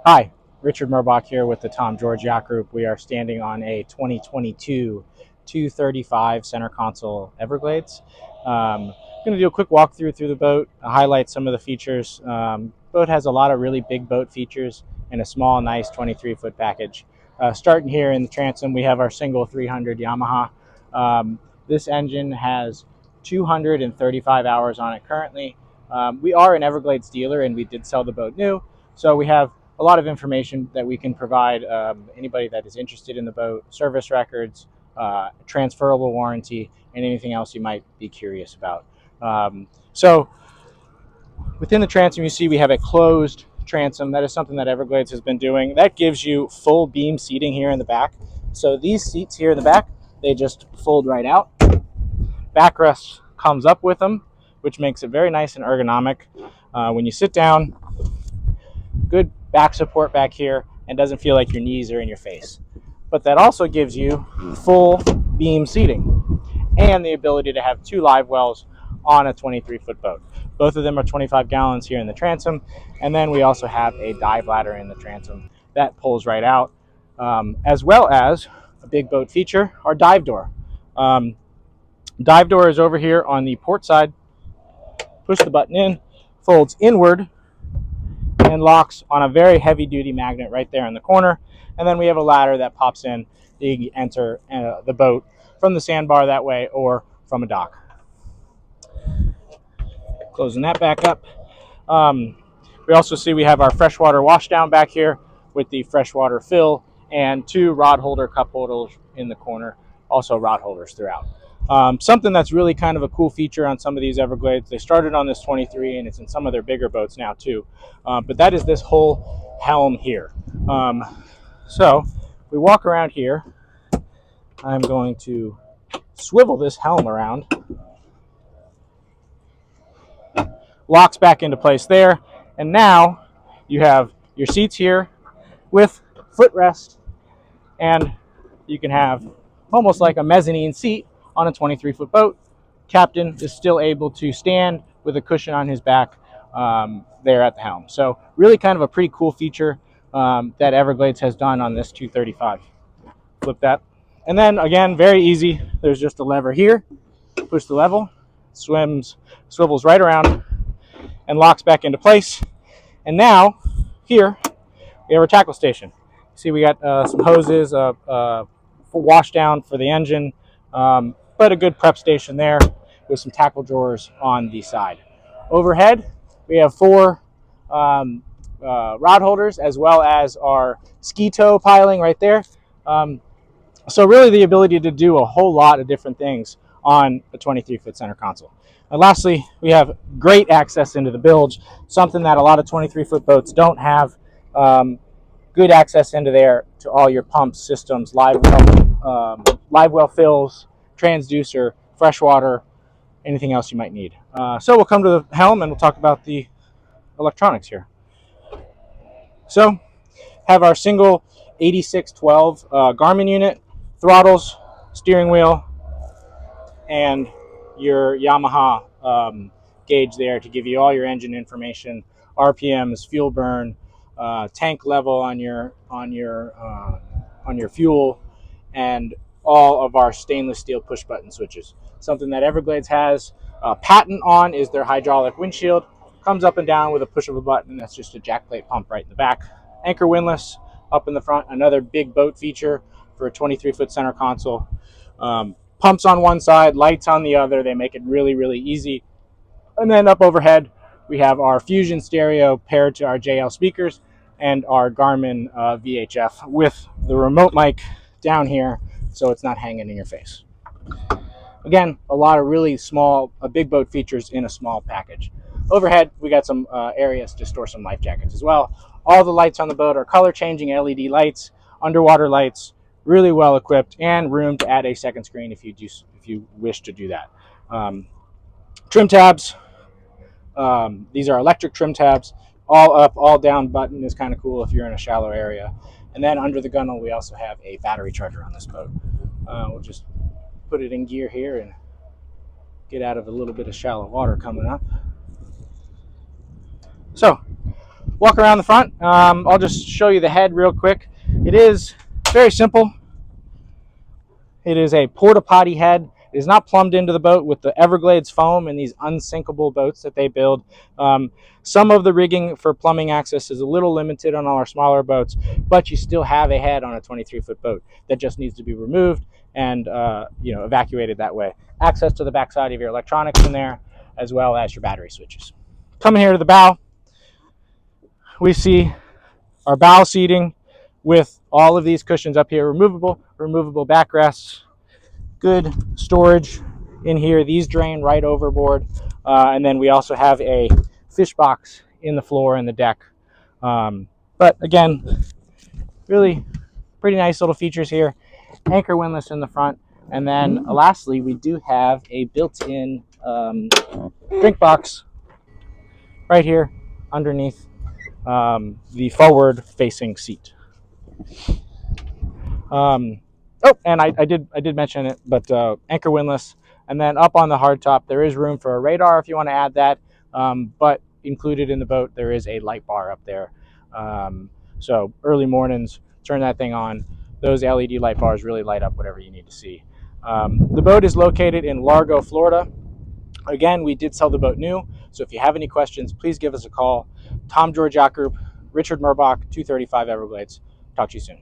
Hi, Richard Murbach here with the Tom George Yacht Group. We are standing on a 2022 235 center console Everglades. I'm going to do a quick walkthrough through the boat, highlight some of the features. Boat has a lot of really big boat features and a small, nice 23-foot package. Starting here in the transom, we have our single 300 Yamaha. This engine has 235 hours on it currently. We are an Everglades dealer and we did sell the boat new, so we have a lot of information that we can provide anybody that is interested in the boat, service records, transferable warranty, and anything else you might be curious about. So within the transom, you see we have a closed transom. That is something that Everglades has been doing. That gives you full beam seating here in the back. So these seats here in the back, they just fold right out. Backrest comes up with them, which makes it very nice and ergonomic. When you sit down, good back support back here and doesn't feel like your knees are in your face. But that also gives you full beam seating and the ability to have two live wells on a 23-foot boat. Both of them are 25 gallons here in the transom, and then we also have a dive ladder in the transom that pulls right out, as well as a big boat feature, our dive door. Dive door is over here on the port side. Push the button in, folds inward, and locks on a very heavy duty magnet right there in the corner. And then we have a ladder that pops in. You can enter the boat from the sandbar that way or from a dock. Closing that back up. We also see we have our freshwater washdown back here with the freshwater fill and two rod holder cup holders in the corner, also rod holders throughout. Something that's really kind of a cool feature on some of these Everglades. They started on this 23 and it's in some of their bigger boats now too. But that is this whole helm here. So we walk around here. I'm going to swivel this helm around. Locks back into place there. And now you have your seats here with footrest, and you can have almost like a mezzanine seat on a 23-foot boat. Captain is still able to stand with a cushion on his back there at the helm. So really kind of a pretty cool feature that Everglades has done on this 235. Flip that. And then again, very easy. There's just a lever here. Push the level, swivels right around and locks back into place. And now here we have our tackle station. See, we got some hoses, for wash down for the engine, but a good prep station there with some tackle drawers on the side. Overhead, we have four rod holders as well as our ski tow piling right there. So really the ability to do a whole lot of different things on a 23-foot center console. And lastly, we have great access into the bilge, something that a lot of 23-foot boats don't have. Good access into there to all your pumps, systems, live well fills, transducer, freshwater, anything else you might need. So we'll come to the helm and we'll talk about the electronics here. So have our single 8612 Garmin unit, throttles, steering wheel, and your Yamaha gauge there to give you all your engine information, RPMs, fuel burn, tank level on your fuel, and all of our stainless steel push button switches. Something that Everglades has a patent on is their hydraulic windshield. Comes up and down with a push of a button. That's just a jack plate pump right in the back. Anchor windlass up in the front. Another big boat feature for a 23-foot center console. Pumps on one side, lights on the other. They make it really, really easy. And then up overhead, we have our Fusion stereo paired to our JL speakers and our Garmin VHF with the remote mic down here so it's not hanging in your face. Again, a lot of really small, big boat features in a small package. Overhead, we got some areas to store some life jackets as well. All the lights on the boat are color changing LED lights, underwater lights, really well equipped, and room to add a second screen if you wish to do that. Trim tabs. These are electric trim tabs. All up, all down button is kind of cool if you're in a shallow area. And then under the gunnel, we also have a battery charger on this boat. We'll just put it in gear here and get out of a little bit of shallow water coming up. So walk around the front. I'll just show you the head real quick. It is very simple. It is a porta potty head. It is not plumbed into the boat with the Everglades foam and these unsinkable boats that they build. Some of the rigging for plumbing access is a little limited on all our smaller boats, but you still have a head on a 23-foot boat that just needs to be removed and evacuated that way. Access to the backside of your electronics in there, as well as your battery switches. Coming here to the bow, we see our bow seating with all of these cushions up here, removable backrests, good storage in here. These drain right overboard. And then we also have a fish box in the floor and the deck. But again, really pretty nice little features here. Anchor windlass in the front. And then lastly, we do have a built-in drink box right here underneath the forward-facing seat. And I did mention it, but anchor windlass, and then up on the hardtop there is room for a radar if you want to add that. But included in the boat there is a light bar up there. So early mornings, turn that thing on. Those LED light bars really light up whatever you need to see. The boat is located in Largo, Florida. Again, we did sell the boat new, so if you have any questions, please give us a call. Tom George Yacht Group, Richard Murbach, 235 Everglades. Talk to you soon.